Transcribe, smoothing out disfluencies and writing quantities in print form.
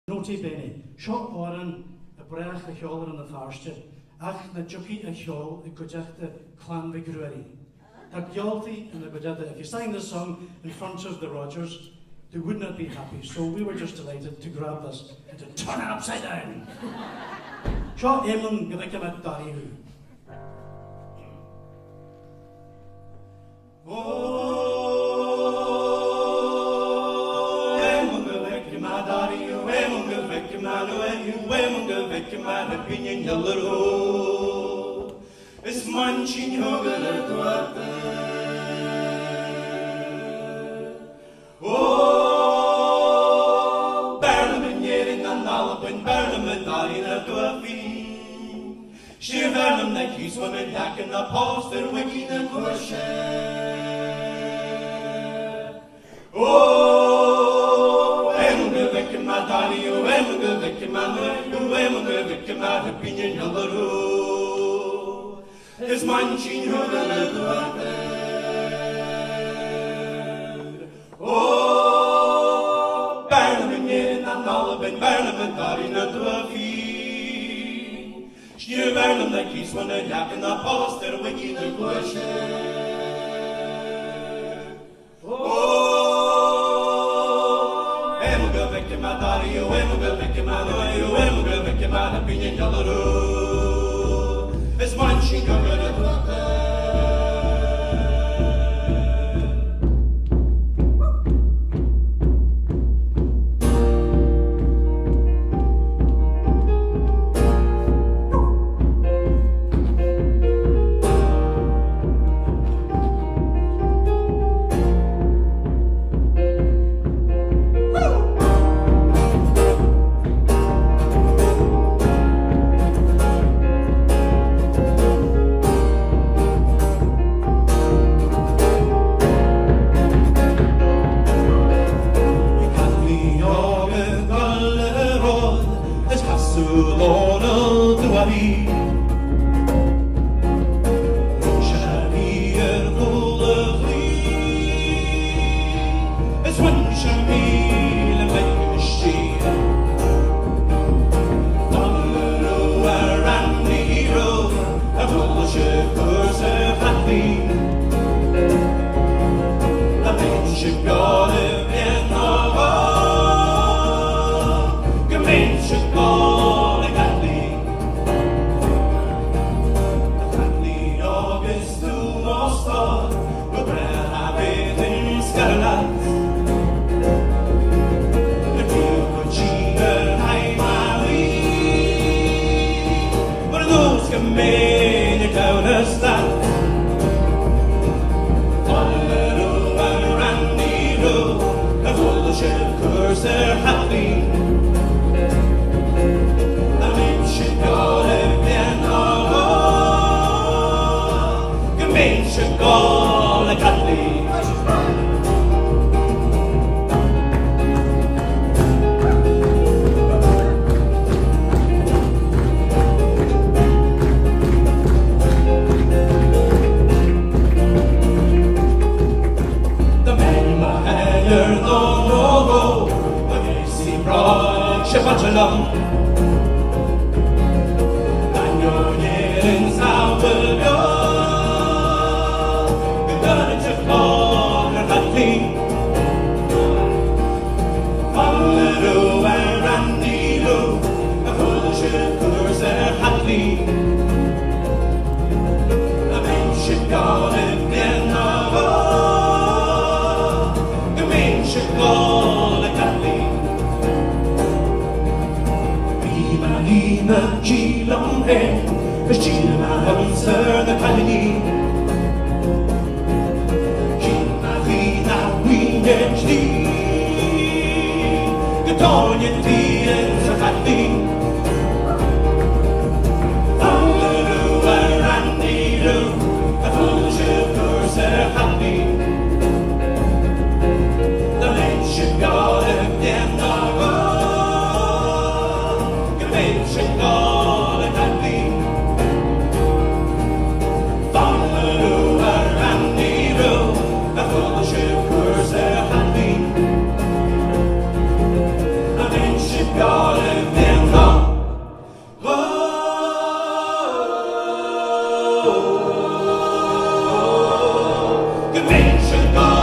Noti bene, seo áran a breach a cheolar an na farste, ach na jockey a cheol a godeachta clan vigruari. That guilty and the godetta, if you sang this song in front of the Rogers, they would not be happy. So we were just delighted to grab this and to turn it upside down. Seo Eamon Gavikamat Darihu. Is manchin hogeler duarte. Oh, Berlemen yerin an alpen, Berlemen darin a duafin. Sheer Berlem na kies van het jakken na poster wiki na kurshe. Oh, emge vekken ma dario, emge vekken ma nu, emge vekken ma de pinjen jolleru. Is manchin hogeler duarte. Oh, Berlemen yerin an alpen, Berlemen darin a duafin. Sheer Berlem na kies van het jakken na poster wiki na kurshe. Dario, emge vekke ma dario, emge vekke ma de pinjen jolleru. Es manchin hogeler duarte. God. God.